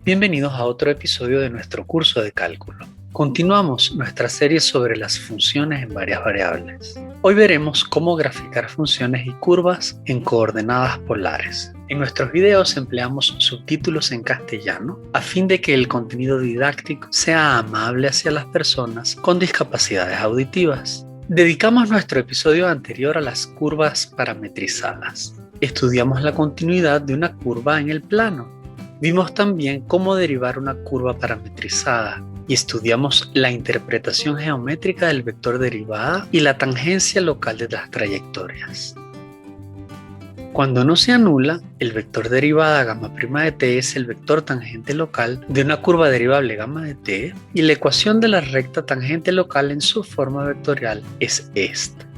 Bienvenidos a otro episodio de nuestro curso de cálculo. Continuamos nuestra serie sobre las funciones en varias variables. Hoy veremos cómo graficar funciones y curvas en coordenadas polares. En nuestros videos empleamos subtítulos en castellano a fin de que el contenido didáctico sea amable hacia las personas con discapacidades auditivas. Dedicamos nuestro episodio anterior a las curvas parametrizadas. Estudiamos la continuidad de una curva en el plano. Vimos también cómo derivar una curva parametrizada y estudiamos la interpretación geométrica del vector derivada y la tangencia local de las trayectorias. Cuando no se anula, el vector derivada gamma' de t es el vector tangente local de una curva derivable gamma de t y la ecuación de la recta tangente local en su forma vectorial es esta.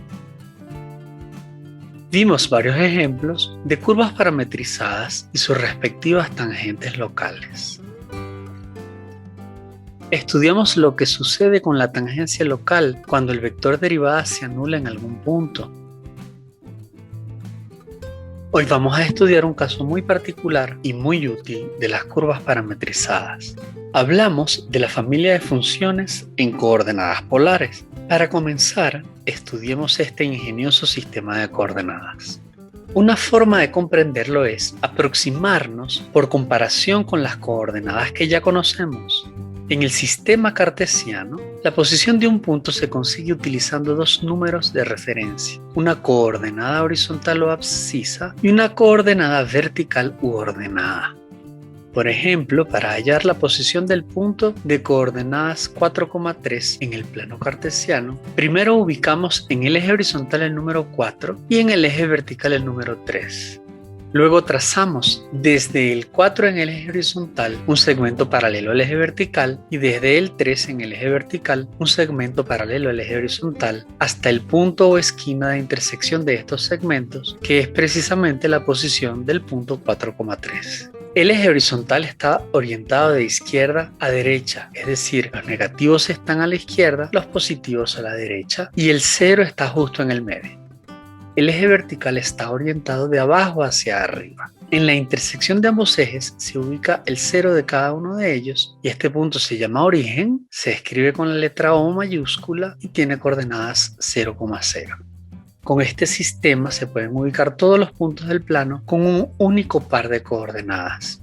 Vimos varios ejemplos de curvas parametrizadas y sus respectivas tangentes locales. Estudiamos lo que sucede con la tangencia local cuando el vector derivada se anula en algún punto. Hoy vamos a estudiar un caso muy particular y muy útil de las curvas parametrizadas. Hablamos de la familia de funciones en coordenadas polares. Para comenzar, estudiemos este ingenioso sistema de coordenadas. Una forma de comprenderlo es aproximarnos por comparación con las coordenadas que ya conocemos. En el sistema cartesiano, la posición de un punto se consigue utilizando dos números de referencia, una coordenada horizontal o abscisa y una coordenada vertical u ordenada. Por ejemplo, para hallar la posición del punto de coordenadas 4,3 en el plano cartesiano, primero ubicamos en el eje horizontal el número 4 y en el eje vertical el número 3. Luego trazamos desde el 4 en el eje horizontal un segmento paralelo al eje vertical y desde el 3 en el eje vertical un segmento paralelo al eje horizontal hasta el punto o esquina de intersección de estos segmentos, que es precisamente la posición del punto 4,3. El eje horizontal está orientado de izquierda a derecha, es decir, los negativos están a la izquierda, los positivos a la derecha y el cero está justo en el medio. El eje vertical está orientado de abajo hacia arriba. En la intersección de ambos ejes se ubica el cero de cada uno de ellos y este punto se llama origen, se escribe con la letra O mayúscula y tiene coordenadas 0,0. Con este sistema se pueden ubicar todos los puntos del plano con un único par de coordenadas.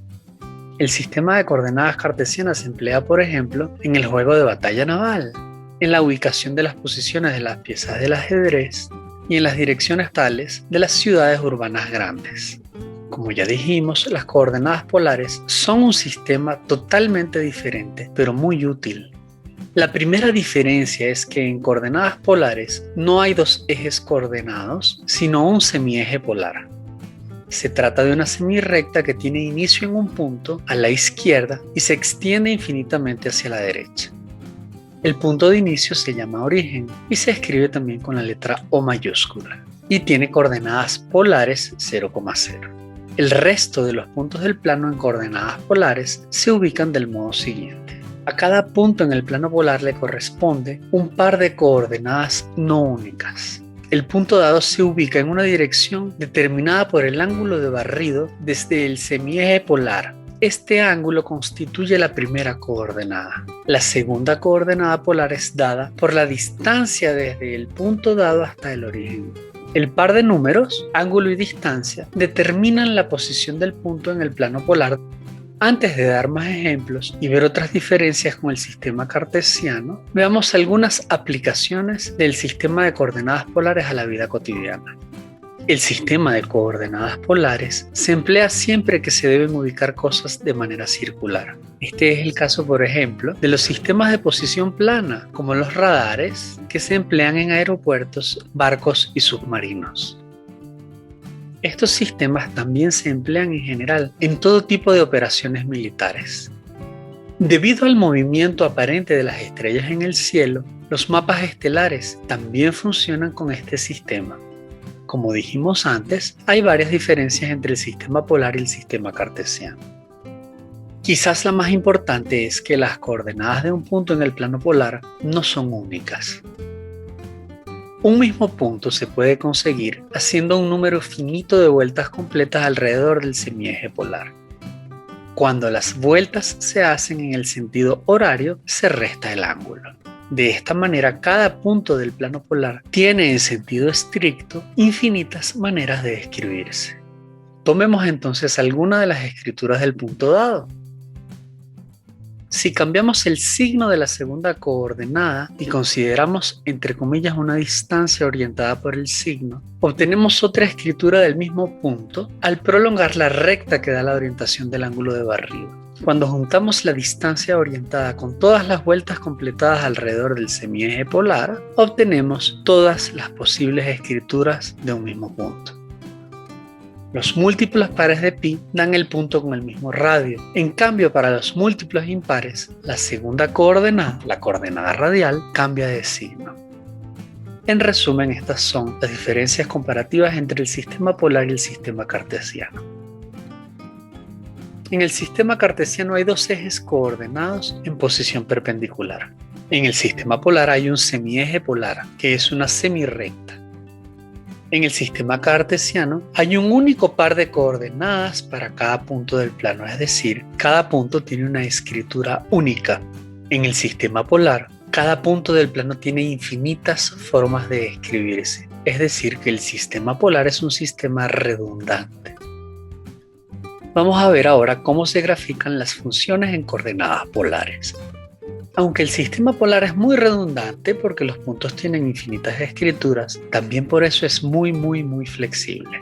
El sistema de coordenadas cartesianas se emplea, por ejemplo, en el juego de batalla naval, en la ubicación de las posiciones de las piezas del ajedrez y en las direcciones tales de las ciudades urbanas grandes. Como ya dijimos, las coordenadas polares son un sistema totalmente diferente, pero muy útil. La primera diferencia es que en coordenadas polares no hay dos ejes coordenados, sino un semieje polar. Se trata de una semirrecta que tiene inicio en un punto a la izquierda y se extiende infinitamente hacia la derecha. El punto de inicio se llama origen y se escribe también con la letra O mayúscula y tiene coordenadas polares 0,0. El resto de los puntos del plano en coordenadas polares se ubican del modo siguiente. A cada punto en el plano polar le corresponde un par de coordenadas no únicas. El punto dado se ubica en una dirección determinada por el ángulo de barrido desde el semieje polar. Este ángulo constituye la primera coordenada. La segunda coordenada polar es dada por la distancia desde el punto dado hasta el origen. El par de números, ángulo y distancia, determinan la posición del punto en el plano polar. Antes de dar más ejemplos y ver otras diferencias con el sistema cartesiano, veamos algunas aplicaciones del sistema de coordenadas polares a la vida cotidiana. El sistema de coordenadas polares se emplea siempre que se deben ubicar cosas de manera circular. Este es el caso, por ejemplo, de los sistemas de posición plana, como los radares, que se emplean en aeropuertos, barcos y submarinos. Estos sistemas también se emplean en general en todo tipo de operaciones militares. Debido al movimiento aparente de las estrellas en el cielo, los mapas estelares también funcionan con este sistema. Como dijimos antes, hay varias diferencias entre el sistema polar y el sistema cartesiano. Quizás la más importante es que las coordenadas de un punto en el plano polar no son únicas. Un mismo punto se puede conseguir haciendo un número finito de vueltas completas alrededor del semieje polar. Cuando las vueltas se hacen en el sentido horario, se resta el ángulo. De esta manera, cada punto del plano polar tiene en sentido estricto infinitas maneras de escribirse. Tomemos entonces alguna de las escrituras del punto dado. Si cambiamos el signo de la segunda coordenada y consideramos entre comillas una distancia orientada por el signo, obtenemos otra escritura del mismo punto al prolongar la recta que da la orientación del ángulo de barrido. Cuando juntamos la distancia orientada con todas las vueltas completadas alrededor del semieje polar, obtenemos todas las posibles escrituras de un mismo punto. Los múltiplos pares de pi dan el punto con el mismo radio. En cambio, para los múltiplos impares, la segunda coordenada, la coordenada radial, cambia de signo. En resumen, estas son las diferencias comparativas entre el sistema polar y el sistema cartesiano. En el sistema cartesiano hay dos ejes coordenados en posición perpendicular. En el sistema polar hay un semieje polar, que es una semirrecta. En el sistema cartesiano hay un único par de coordenadas para cada punto del plano, es decir, cada punto tiene una escritura única. En el sistema polar, cada punto del plano tiene infinitas formas de escribirse, es decir, que el sistema polar es un sistema redundante. Vamos a ver ahora cómo se grafican las funciones en coordenadas polares. Aunque el sistema polar es muy redundante porque los puntos tienen infinitas escrituras, también por eso es muy flexible.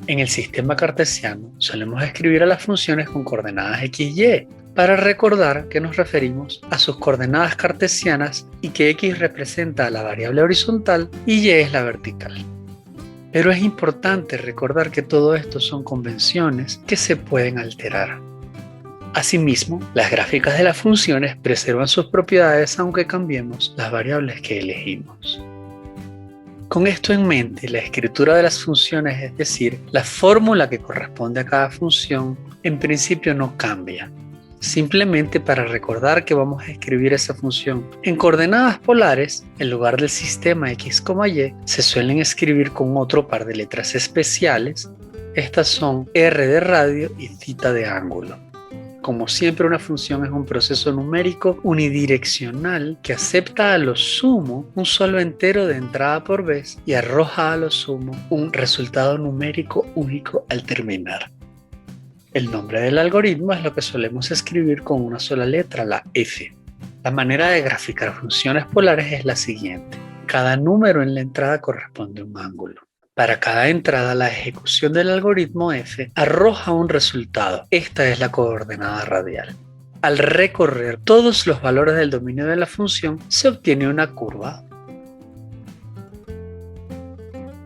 En el sistema cartesiano solemos escribir a las funciones con coordenadas x, y, para recordar que nos referimos a sus coordenadas cartesianas y que x representa a la variable horizontal y y es la vertical. Pero es importante recordar que todo esto son convenciones que se pueden alterar. Asimismo, las gráficas de las funciones preservan sus propiedades aunque cambiemos las variables que elegimos. Con esto en mente, la escritura de las funciones, es decir, la fórmula que corresponde a cada función, en principio no cambia. Simplemente para recordar que vamos a escribir esa función en coordenadas polares, en lugar del sistema x, y, se suelen escribir con otro par de letras especiales. Estas son r de radio y θ de ángulo. Como siempre, una función es un proceso numérico unidireccional que acepta a lo sumo un solo entero de entrada por vez y arroja a lo sumo un resultado numérico único al terminar. El nombre del algoritmo es lo que solemos escribir con una sola letra, la f. La manera de graficar funciones polares es la siguiente. Cada número en la entrada corresponde a un ángulo. Para cada entrada, la ejecución del algoritmo f arroja un resultado. Esta es la coordenada radial. Al recorrer todos los valores del dominio de la función, se obtiene una curva.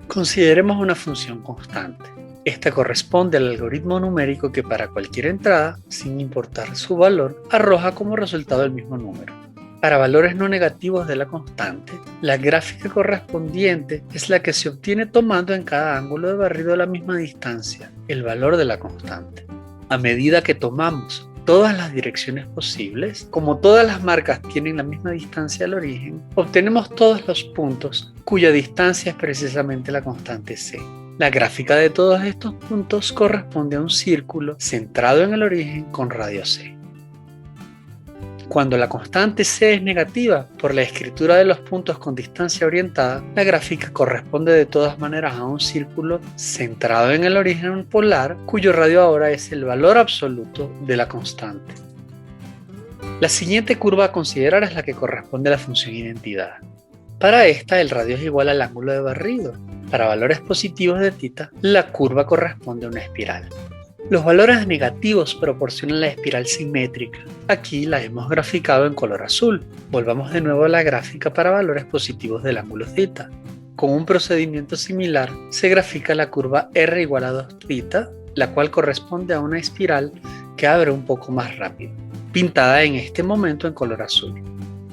Consideremos una función constante. Esta corresponde al algoritmo numérico que para cualquier entrada, sin importar su valor, arroja como resultado el mismo número. Para valores no negativos de la constante, la gráfica correspondiente es la que se obtiene tomando en cada ángulo de barrido la misma distancia, el valor de la constante. A medida que tomamos todas las direcciones posibles, como todas las marcas tienen la misma distancia al origen, obtenemos todos los puntos cuya distancia es precisamente la constante c. La gráfica de todos estos puntos corresponde a un círculo centrado en el origen con radio c. Cuando la constante c es negativa por la escritura de los puntos con distancia orientada, la gráfica corresponde de todas maneras a un círculo centrado en el origen polar, cuyo radio ahora es el valor absoluto de la constante. La siguiente curva a considerar es la que corresponde a la función identidad. Para esta, el radio es igual al ángulo de barrido. Para valores positivos de θ, la curva corresponde a una espiral. Los valores negativos proporcionan la espiral simétrica. Aquí la hemos graficado en color azul. Volvamos de nuevo a la gráfica para valores positivos del ángulo θ. Con un procedimiento similar, se grafica la curva r igual a 2θ, la cual corresponde a una espiral que abre un poco más rápido, pintada en este momento en color azul.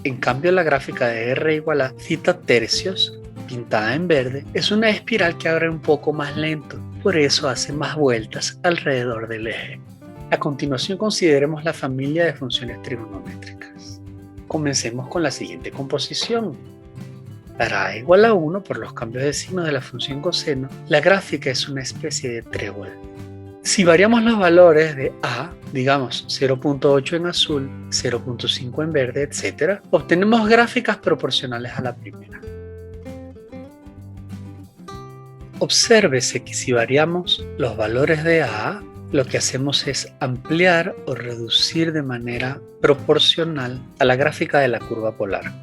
En cambio, la gráfica de r igual a θ tercios, pintada en verde, es una espiral que abre un poco más lento. Por eso hace más vueltas alrededor del eje. A continuación consideremos la familia de funciones trigonométricas. Comencemos con la siguiente composición. Para a igual a 1, por los cambios de signo de la función coseno, la gráfica es una especie de trébol. Si variamos los valores de A, digamos 0.8 en azul, 0.5 en verde, etc., obtenemos gráficas proporcionales a la primera. Obsérvese que si variamos los valores de A, lo que hacemos es ampliar o reducir de manera proporcional a la gráfica de la curva polar.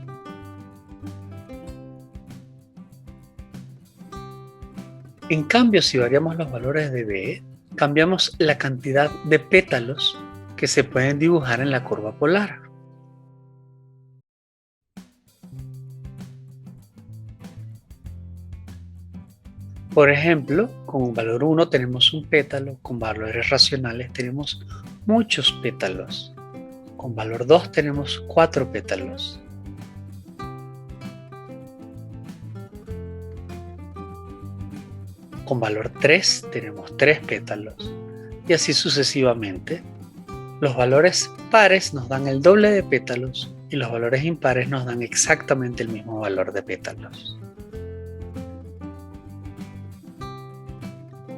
En cambio, si variamos los valores de B, cambiamos la cantidad de pétalos que se pueden dibujar en la curva polar. Por ejemplo, con valor 1 tenemos un pétalo, con valores racionales tenemos muchos pétalos. Con valor 2 tenemos 4 pétalos. Con valor 3 tenemos 3 pétalos. Y así sucesivamente. Los valores pares nos dan el doble de pétalos y los valores impares nos dan exactamente el mismo valor de pétalos.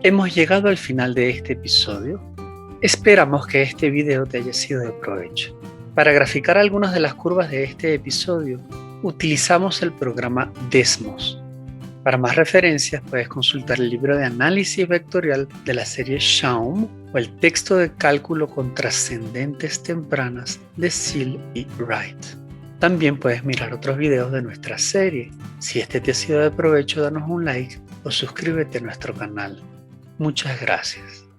Hemos llegado al final de este episodio. Esperamos que este video te haya sido de provecho. Para graficar algunas de las curvas de este episodio, utilizamos el programa Desmos. Para más referencias puedes consultar el libro de análisis vectorial de la serie Schaum o el texto de cálculo con trascendentes tempranas de Seale y Wright. También puedes mirar otros videos de nuestra serie. Si este te ha sido de provecho, danos un like o suscríbete a nuestro canal. Muchas gracias.